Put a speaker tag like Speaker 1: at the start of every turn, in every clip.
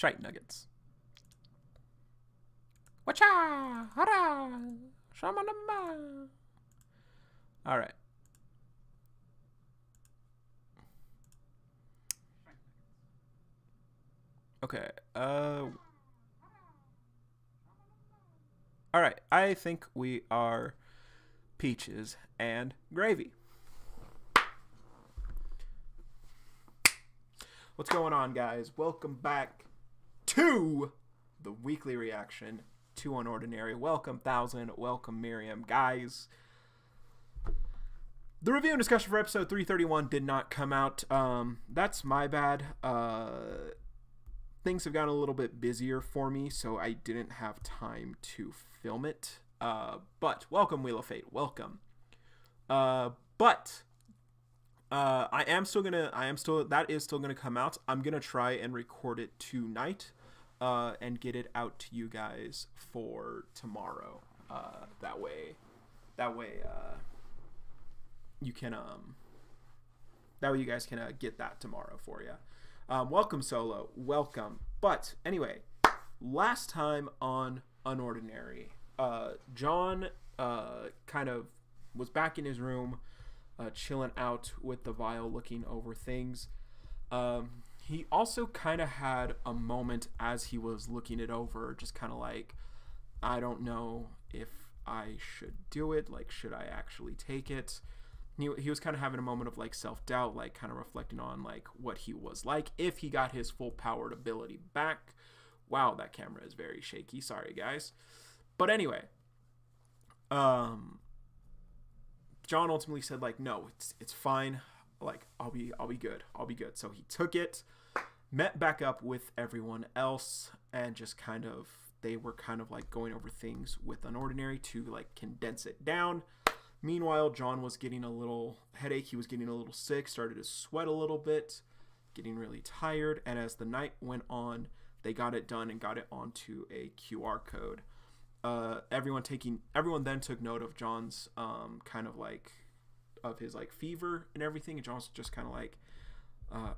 Speaker 1: shite nuggets. Wacha! Hara! Shamanama! Alright. Okay. Alright. I think we are peaches and gravy. What's going on, guys? Welcome back to the weekly reaction to UnOrdinary. Welcome, Thousand. Welcome, Miriam. Guys, the review and discussion for episode 331 did not come out. That's my bad. Things have gotten a little bit busier for me, so I didn't have time to film it. But welcome, Wheel of Fate. Welcome. That is still gonna come out. I'm gonna try and record it tonight, and get it out to you guys for tomorrow. That way, you can you guys can get that tomorrow for you. Welcome, Solo. Welcome. But anyway, last time on UnOrdinary, John kind of was back in his room, chilling out with the vial, looking over things. He also kind of had a moment as he was looking it over, just kind of like, I don't know if I should do it. Like, should I actually take it? He was kind of having a moment of like self-doubt, like kind of reflecting on like what he was like if he got his full powered ability back. Wow, that camera is very shaky. Sorry, guys. But anyway, John ultimately said like, no, it's fine. Like, I'll be good. I'll be good. So he took it, met back up with everyone else, and just kind of, they were kind of like going over things with UnOrdinary to like condense it down. Meanwhile, John was getting a little headache. He was getting a little sick, started to sweat a little bit, getting really tired. And as the night went on, they got it done and got it onto a QR code. Everyone then took note of John's kind of like of his like fever and everything. And John's just kind of like,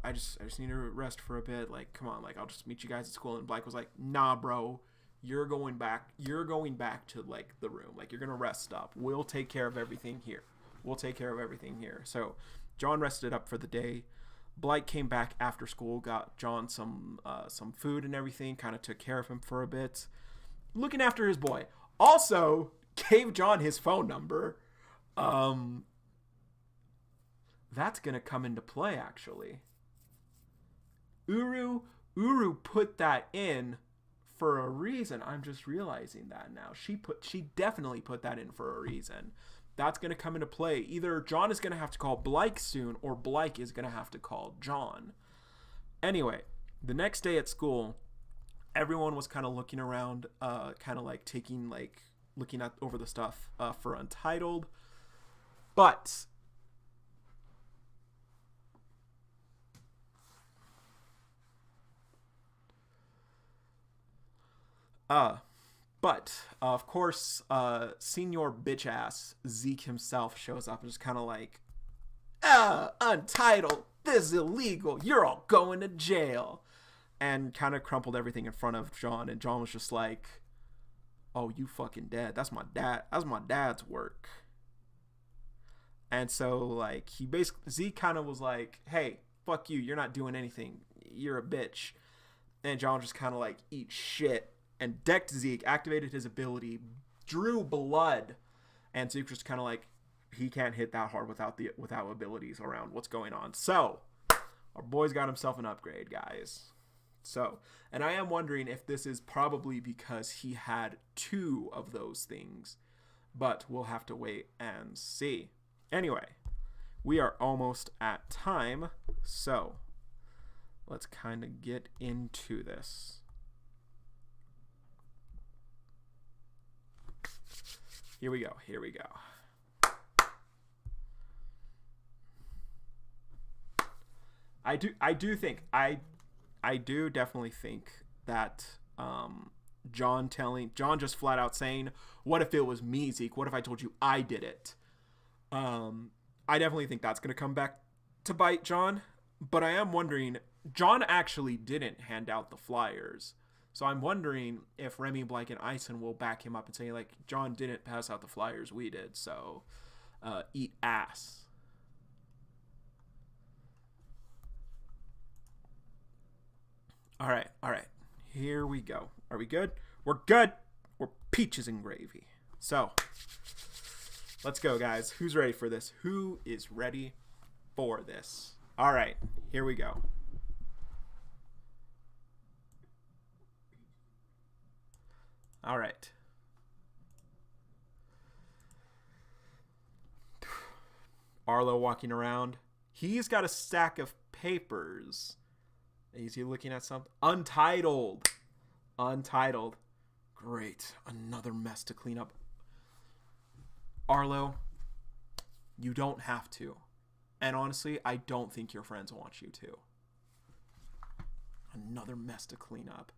Speaker 1: I just need to rest for a bit. Like, come on, like I'll just meet you guys at school. And Blake was like, nah, bro. You're going back to like the room. Like, you're going to rest up. We'll take care of everything here. So John rested up for the day. Blake came back after school, got John some food and everything, kind of took care of him for a bit. Looking after his boy. Also gave John his phone number. That's going to come into play, actually. Uru put that in for a reason. I'm just realizing that now. She definitely put that in for a reason. That's going to come into play. Either John is going to have to call Blake soon, or Blake is going to have to call John. Anyway, the next day at school, everyone was kind of looking around, kind of like looking at over the stuff for Untitled. But of course, senior bitch ass Zeke himself shows up and just kind of like, Untitled, this is illegal, you're all going to jail, and kind of crumpled everything in front of John. And John was just like, oh, you fucking dead. That's my dad's work. And so like Zeke kind of was like, hey, fuck you, you're not doing anything, you're a bitch. And John just kind of like, eat shit, and decked Zeke, activated his ability, drew blood, and Zeke was just kind of like, he can't hit that hard without abilities around. What's going on? So our boy's got himself an upgrade, guys. So, and I am wondering if this is probably because he had 2 of those things, but we'll have to wait and see. Anyway, we are almost at time, so let's kind of get into this. Here we go. I do definitely think that John just flat out saying, what if it was me, Zeke? What if I told you I did it? I definitely think that's going to come back to bite John, but I am wondering John actually didn't hand out the flyers. So I'm wondering if Remy, Blank, and Ison will back him up and say, like, John didn't pass out the flyers, we did, so eat ass. All right. Here we go. Are we good? We're good. We're peaches and gravy. So, let's go, guys. Who's ready for this? Who is ready for this? All right, here we go. All right. Arlo walking around. He's got a stack of papers. Is he looking at something? Untitled. Great. Another mess to clean up. Arlo, you don't have to. And honestly, I don't think your friends want you to. Another mess to clean up.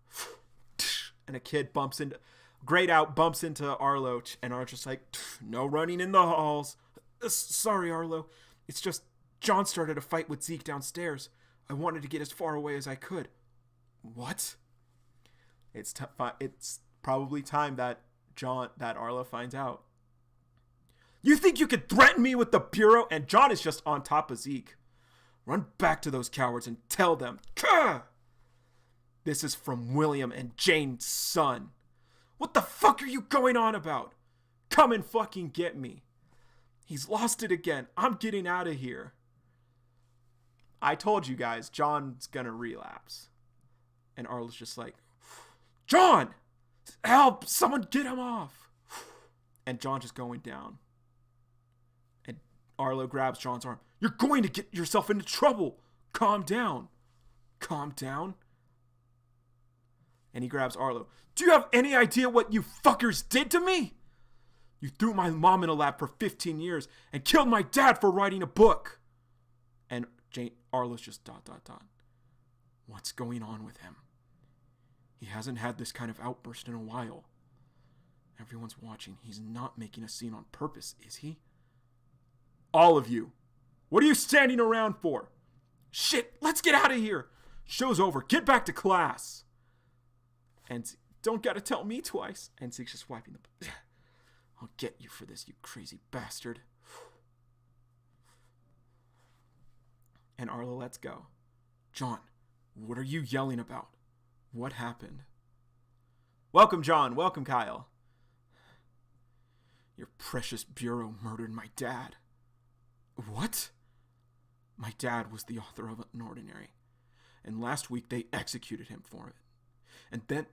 Speaker 1: And a kid bumps into Arlo, and Arlo's just like, no running in the halls. Sorry, Arlo. It's just John started a fight with Zeke downstairs. I wanted to get as far away as I could. What? It's probably time that Arlo finds out. You think you could threaten me with the Bureau? And John is just on top of Zeke. Run back to those cowards and tell them. Kah! This is from William and Jane's son. What the fuck are you going on about? Come and fucking get me. He's lost it again. I'm getting out of here. I told you guys, John's gonna relapse. And Arlo's just like, John! Help! Someone get him off! And John's just going down. And Arlo grabs John's arm. You're going to get yourself into trouble. Calm down. Calm down? And he grabs Arlo. Do you have any idea what you fuckers did to me? You threw my mom in a lab for 15 years and killed my dad for writing a book. And Arlo's just ... What's going on with him? He hasn't had this kind of outburst in a while. Everyone's watching. He's not making a scene on purpose, is he? All of you. What are you standing around for? Shit, let's get out of here. Show's over. Get back to class. And don't gotta tell me twice. And Zeke's just wiping the... I'll get you for this, you crazy bastard. And Arlo lets go. John, what are you yelling about? What happened? Welcome, John. Welcome, Kyle. Your precious Bureau murdered my dad. What? My dad was the author of UnOrdinary. And last week they executed him for it. And then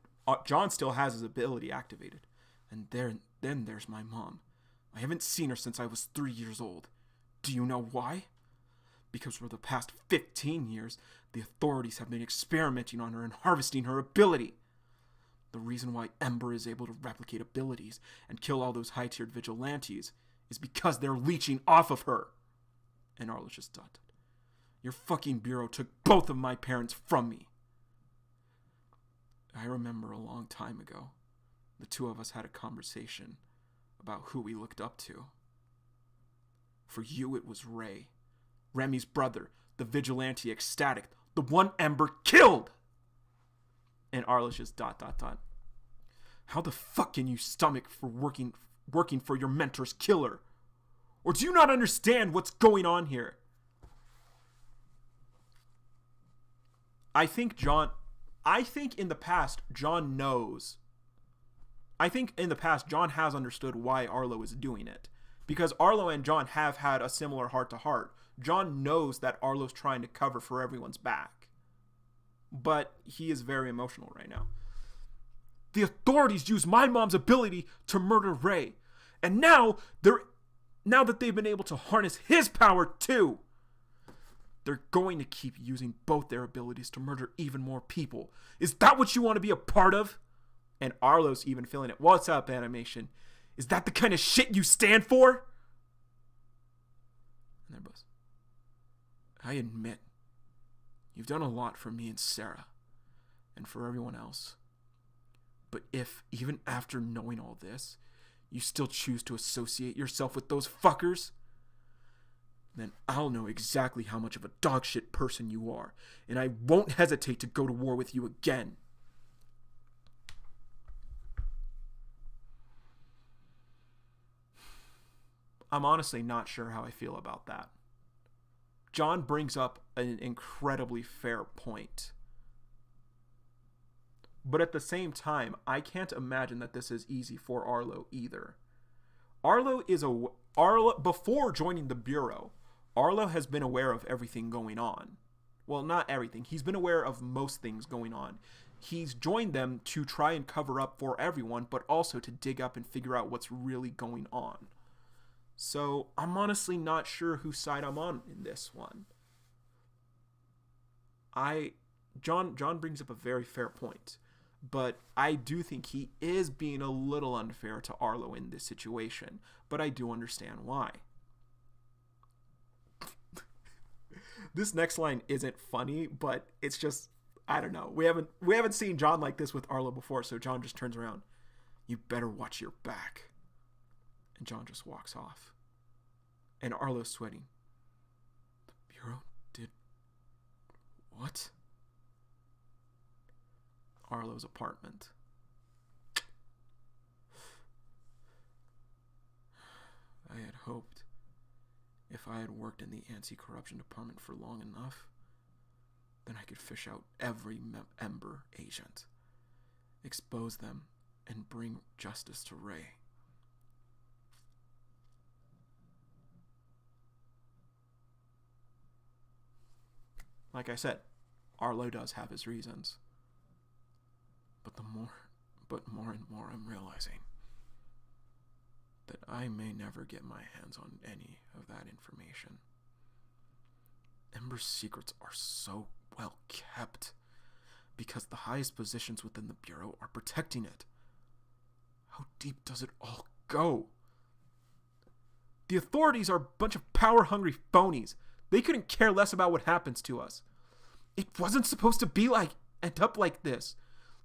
Speaker 1: John still has his ability activated. And then there's my mom. I haven't seen her since I was 3 years old. Do you know why? Because for the past 15 years, the authorities have been experimenting on her and harvesting her ability. The reason why Ember is able to replicate abilities and kill all those high-tiered vigilantes is because they're leeching off of her. And Arlo's just dotted. Your fucking Bureau took both of my parents from me. I remember a long time ago, the two of us had a conversation about who we looked up to. For you, it was Ray, Remy's brother, the vigilante ecstatic, the one Ember killed! And Arlo's just ... How the fuck can you stomach for working for your mentor's killer? Or do you not understand what's going on here? I think in the past, John knows. I think in the past, John has understood why Arlo is doing it. Because Arlo and John have had a similar heart-to-heart. John knows that Arlo's trying to cover for everyone's back. But he is very emotional right now. The authorities used my mom's ability to murder Ray. And now that they've been able to harness his power too, they're going to keep using both their abilities to murder even more people. Is that what you want to be a part of? And Arlo's even feeling it. What's up, animation? Is that the kind of shit you stand for? And they're both. I admit, you've done a lot for me and Sarah, and for everyone else. But if, even after knowing all this, you still choose to associate yourself with those fuckers, then I'll know exactly how much of a dogshit person you are, and I won't hesitate to go to war with you again. I'm honestly not sure how I feel about that. John brings up an incredibly fair point. But at the same time, I can't imagine that this is easy for Arlo either. Arlo, before joining the Bureau, Arlo has been aware of everything going on. Well, not everything. He's been aware of most things going on. He's joined them to try and cover up for everyone, but also to dig up and figure out what's really going on. So I'm honestly not sure whose side I'm on in this one. John brings up a very fair point, but I do think he is being a little unfair to Arlo in this situation, but I do understand why. This next line isn't funny, but it's just, I don't know. We haven't seen John like this with Arlo before, so John just turns around. You better watch your back. And John just walks off. And Arlo's sweating. The Bureau did what? Arlo's apartment. I had hoped if I had worked in the anti-corruption department for long enough, then I could fish out every Ember agent, expose them, and bring justice to Ray. Like I said, Arlo does have his reasons. But more and more I'm realizing that I may never get my hands on any of that information. Ember's secrets are so well kept because the highest positions within the Bureau are protecting it. How deep does it all go? The authorities are a bunch of power-hungry phonies. They couldn't care less about what happens to us. It wasn't supposed to end up like this.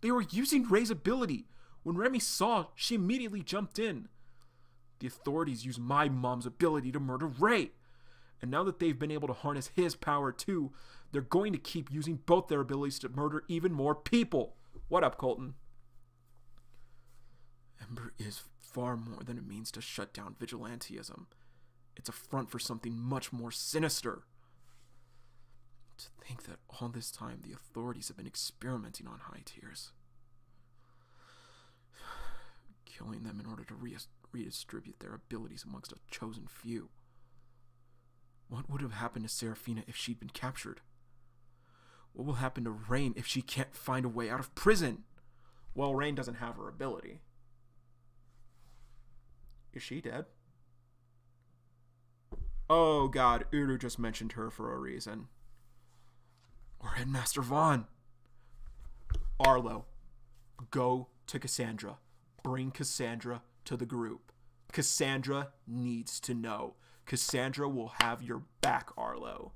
Speaker 1: They were using Ray's ability. When Remy saw, she immediately jumped in. The authorities used my mom's ability to murder Ray. And now that they've been able to harness his power too, they're going to keep using both their abilities to murder even more people. What up, Colton? Ember is far more than a means to shut down vigilantism. It's a front for something much more sinister. To think that all this time the authorities have been experimenting on high tiers. Killing them in order to redistribute their abilities amongst a chosen few. What would have happened to Serafina if she'd been captured? What will happen to Rain if she can't find a way out of prison? Well, Rain doesn't have her ability. Is she dead? Oh god, Uru just mentioned her for a reason. Or Headmaster Vaughn. Arlo, go to Cassandra. Bring Cassandra to the group. Cassandra needs to know. Cassandra will have your back, Arlo.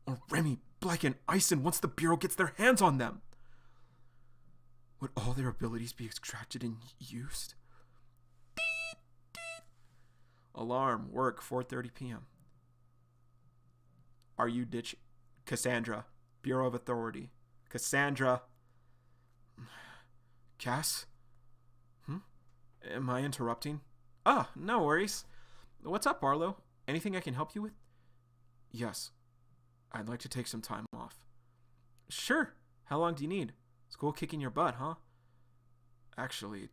Speaker 1: Or Remy, Black, and Ison once the Bureau gets their hands on them. Would all their abilities be extracted and used? Alarm, work, 4:30 p.m. Are you ditch Cassandra, Bureau of Authority. Cassandra. Cass? Am I interrupting? Ah, no worries. What's up, Arlo? Anything I can help you with? Yes. I'd like to take some time off. Sure. How long do you need? School kicking your butt, huh? Actually,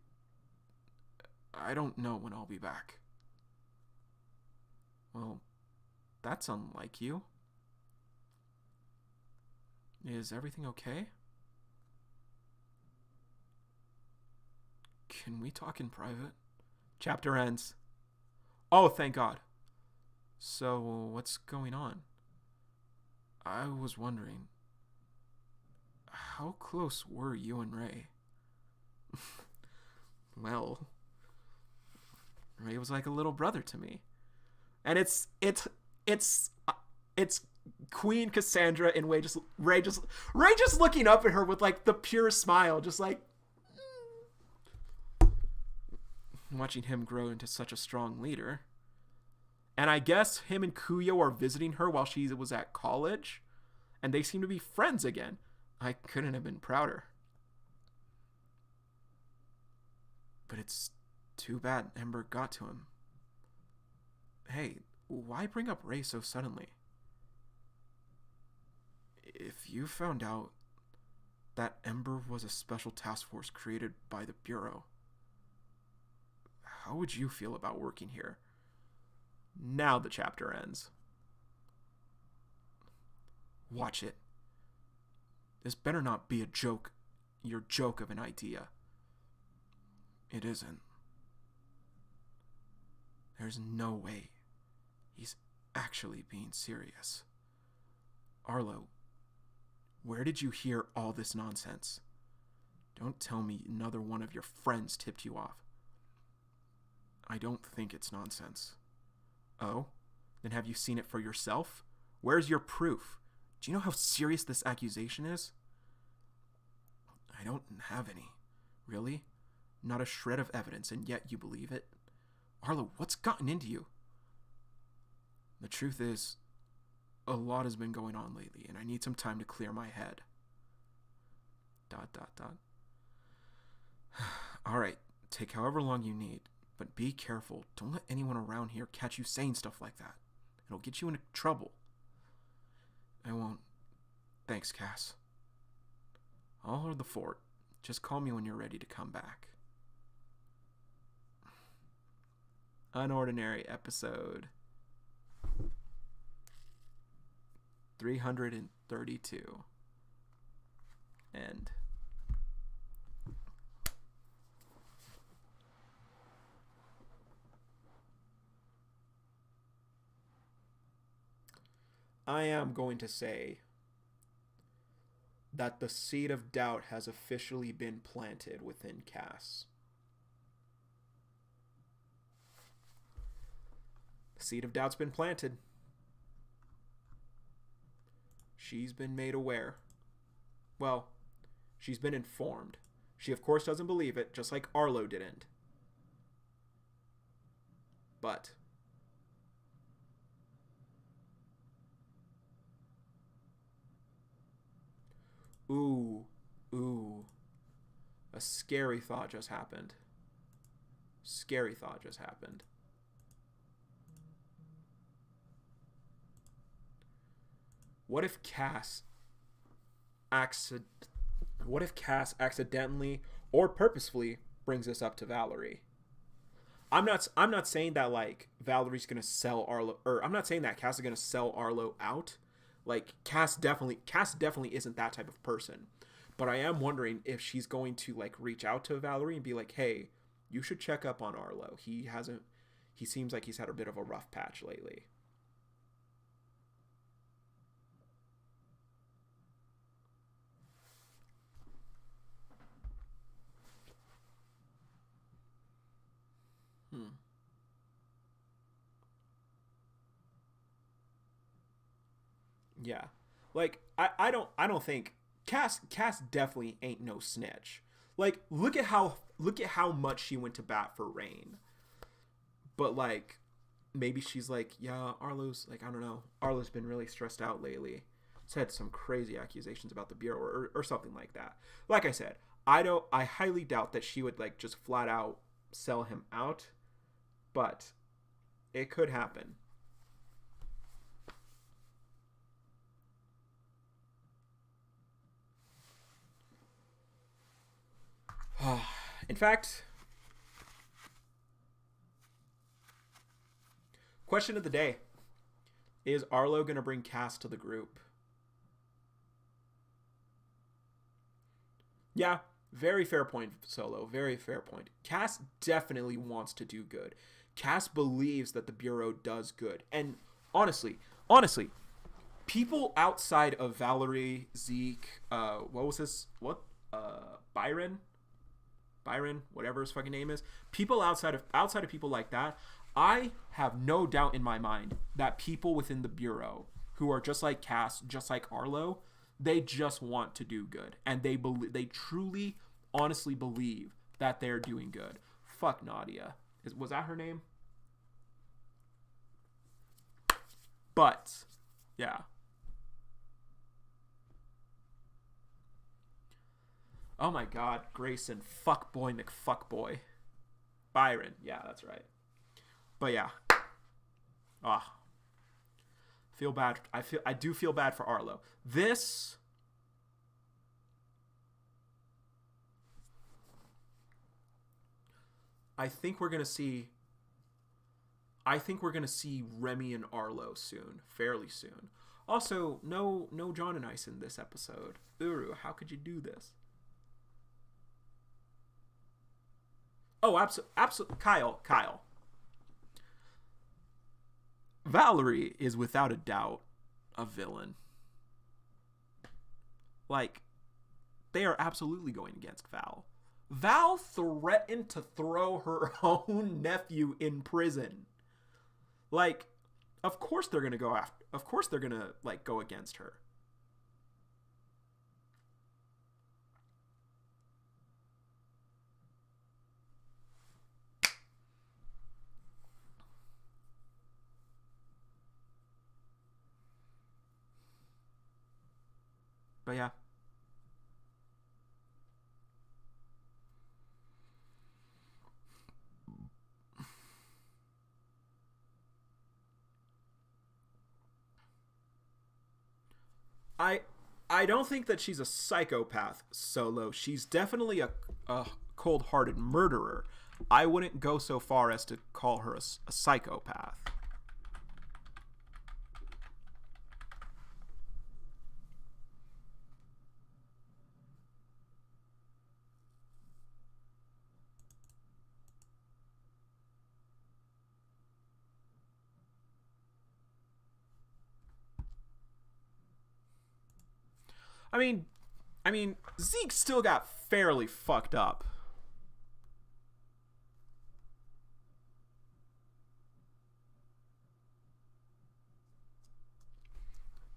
Speaker 1: I don't know when I'll be back. Well, that's unlike you. Is everything okay? Can we talk in private? Chapter ends. Oh, thank God. So, what's going on? I was wondering, how close were you and Ray? Well, Ray was like a little brother to me. And it's Queen Cassandra in Ray just looking up at her with like the pure smile, just like watching him grow into such a strong leader. And I guess him and Kuyo are visiting her while she was at college. And they seem to be friends again. I couldn't have been prouder. But it's too bad Ember got to him. Hey, why bring up Ray so suddenly? If you found out that Ember was a special task force created by the Bureau, how would you feel about working here? Now the chapter ends. Watch it. This better not be a joke, your joke of an idea. It isn't. There's no way he's actually being serious. Arlo, where did you hear all this nonsense? Don't tell me another one of your friends tipped you off. I don't think it's nonsense. Oh? Then have you seen it for yourself? Where's your proof? Do you know how serious this accusation is? I don't have any. Really? Not a shred of evidence, and yet you believe it? Arlo, what's gotten into you? The truth is, a lot has been going on lately, and I need some time to clear my head. ... Alright, take however long you need, but be careful. Don't let anyone around here catch you saying stuff like that. It'll get you into trouble. I won't. Thanks, Cass. I'll hold the fort. Just call me when you're ready to come back. UnOrdinary episode 332. End. I am going to say that the seed of doubt has officially been planted within Cass. The seed of doubt's been planted. She's been made aware. Well, she's been informed. She, of course, doesn't believe it, just like Arlo didn't. But Ooh. A scary thought just happened. What if Cass accidentally or purposefully brings this up to Valerie? I'm not saying that like Valerie's gonna sell Arlo, or I'm not saying that Cass is gonna sell Arlo out. Like Cass definitely isn't that type of person. But I am wondering if she's going to like reach out to Valerie and be like, "Hey, you should check up on Arlo. He seems like he's had a bit of a rough patch lately." Yeah. Like I don't think Cass definitely ain't no snitch. Like look at how much she went to bat for Rain. But like maybe she's like, yeah, Arlo's like, I don't know. Arlo's been really stressed out lately. He's had some crazy accusations about the Bureau or something like that. Like I said, I highly doubt that she would like just flat out sell him out, but it could happen. In fact, question of the day. Is Arlo going to bring Cass to the group? Yeah, very fair point, Solo. Very fair point. Cass definitely wants to do good. Cass believes that the Bureau does good. And honestly, people outside of Valerie, Zeke, Byron, whatever his fucking name is, people outside of people like that, I have no doubt in my mind that people within the Bureau who are just like Cass, just like Arlo, they just want to do good, and they truly, honestly believe that they're doing good. Fuck Nadia. Was that her name? But yeah. Oh my God, Grayson, fuckboy McFuckboy. Byron, yeah, that's right. But yeah, ah, feel bad. I do feel bad for Arlo. This, I think we're gonna see. I think we're gonna see Remy and Arlo soon, fairly soon. Also, no John and Ice in this episode. Uru, how could you do this? Oh, absolutely, Kyle. Valerie is without a doubt a villain. Like, they are absolutely going against Val. Val threatened to throw her own nephew in prison. Like, of course they're gonna go after. Of course they're gonna like go against her. But yeah. I I don't think that she's a psychopath, Solo. She's definitely a cold-hearted murderer. I wouldn't go so far as to call her a psychopath. I mean, Zeke still got fairly fucked up.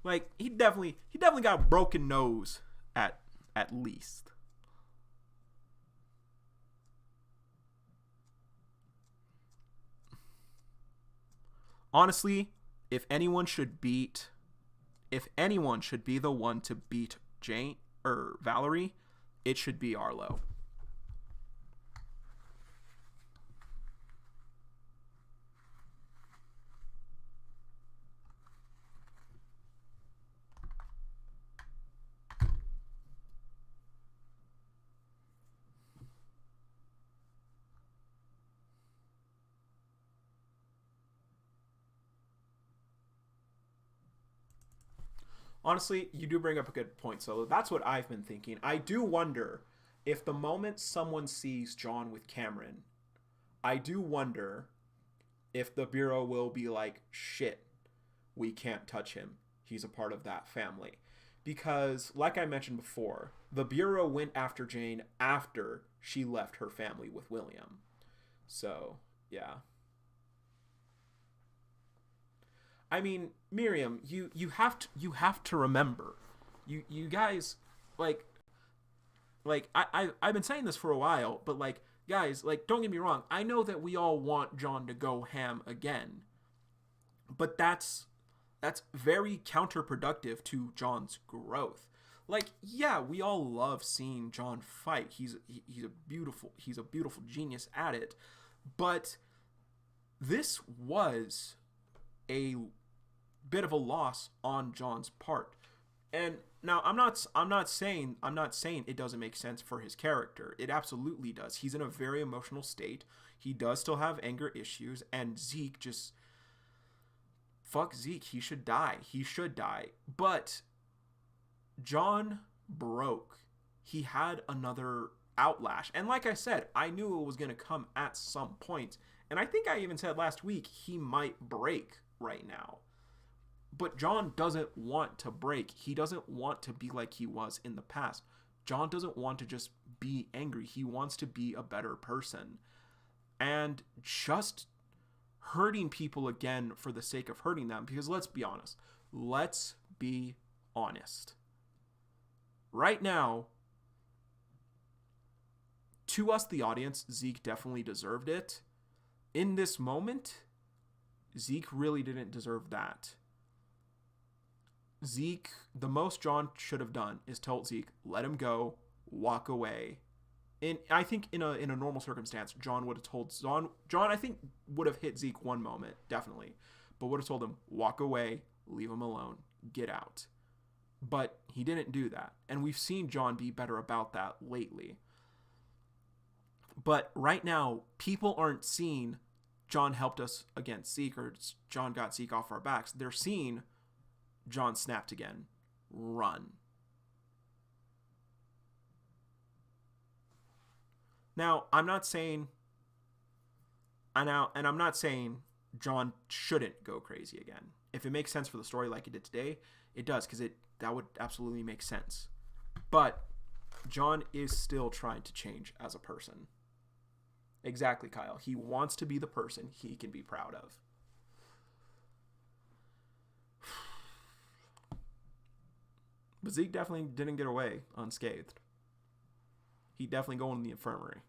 Speaker 1: Like he definitely got a broken nose at least. Honestly, if anyone should be the one to beat Jane or Valerie, it should be Arlo. Honestly, you do bring up a good point, Solo. That's what I've been thinking. I do wonder if the moment someone sees John with Cameron, I do wonder if the Bureau will be like, shit, we can't touch him. He's a part of that family. Because, like I mentioned before, the Bureau went after Jane after she left her family with William. So, yeah. I mean, Miriam, you have to remember, you guys, like I've been saying this for a while, but like guys, like don't get me wrong, I know that we all want John to go ham again, but that's very counterproductive to John's growth. Like, yeah, we all love seeing John fight. He's a beautiful genius at it, but this was a bit of a loss on John's part. And now I'm not saying it doesn't make sense for his character. It absolutely does. He's in a very emotional state. He does still have anger issues, and Zeke just fuck Zeke. He should die. He should die. But John broke. He had another outlash. And like I said, I knew it was going to come at some point. And I think I even said last week he might break right now. But John doesn't want to break. He doesn't want to be like he was in the past. John doesn't want to just be angry. He wants to be a better person. And just hurting people again for the sake of hurting them. Because let's be honest. Let's be honest. Right now, to us, the audience, Zeke definitely deserved it. In this moment, Zeke really didn't deserve that. Zeke, the most John should have done is told Zeke, let him go, walk away. And I think in a normal circumstance, John would have told John I think would have hit Zeke one moment, definitely, but would have told him, walk away, leave him alone, get out. But he didn't do that. And we've seen John be better about that lately. But right now, people aren't seeing John helped us against Zeke or John got Zeke off our backs. They're seeing John snapped again. Run. Now, I'm not saying John shouldn't go crazy again. If it makes sense for the story like it did today, it does, because that would absolutely make sense. But John is still trying to change as a person. Exactly, Kyle. He wants to be the person he can be proud of. But Zeke definitely didn't get away unscathed. He'd definitely go in the infirmary.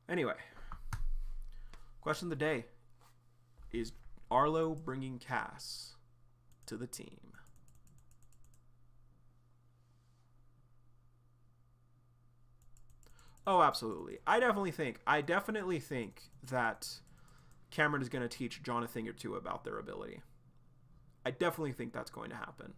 Speaker 1: Anyway, question of the day. Is Arlo bringing Cass to the team? Oh, absolutely. I definitely think that Cameron is going to teach John a thing or two about their ability. I definitely think that's going to happen.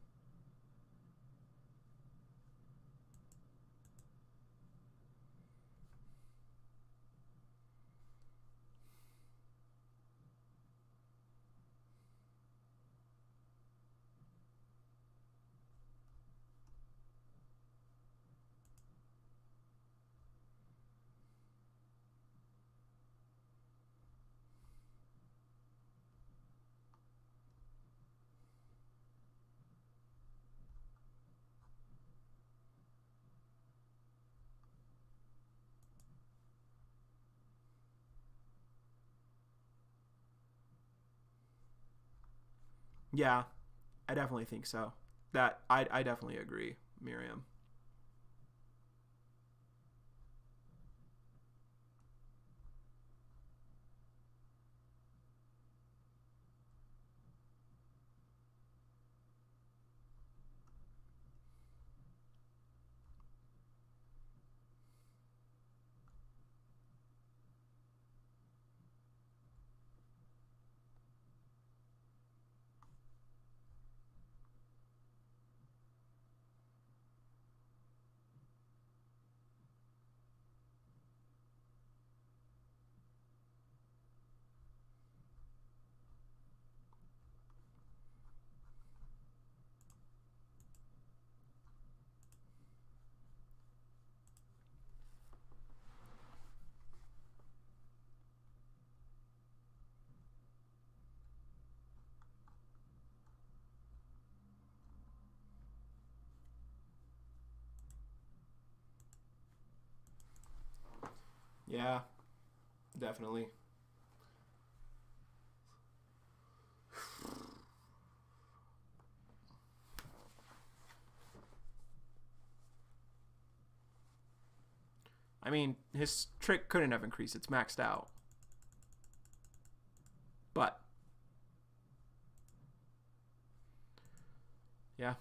Speaker 1: Yeah, I definitely think so. I definitely agree, Miriam. Yeah, definitely. I mean, his trick couldn't have increased. It's maxed out. But, yeah.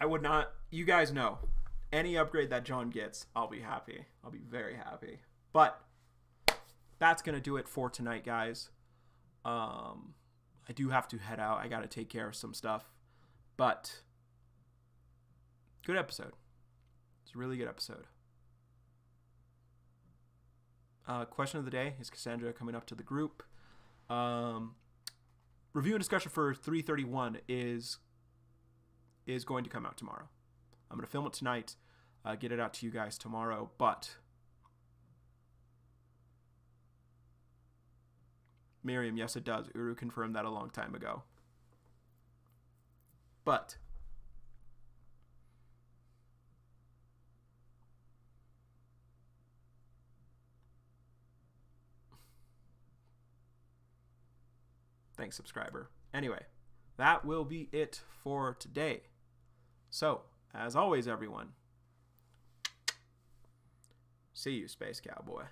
Speaker 1: I would not. You guys know. Any upgrade that John gets, I'll be happy. I'll be very happy. But that's going to do it for tonight, guys. I do have to head out. I got to take care of some stuff. But good episode. It's a really good episode. Question of the day is Cassandra coming up to the group. Review and discussion for 331 is going to come out tomorrow. I'm going to film it tonight, get it out to you guys tomorrow, but Miriam, yes it does. Uru confirmed that a long time ago. But thanks, subscriber. Anyway, that will be it for today. So, as always, everyone, see you, Space Cowboy.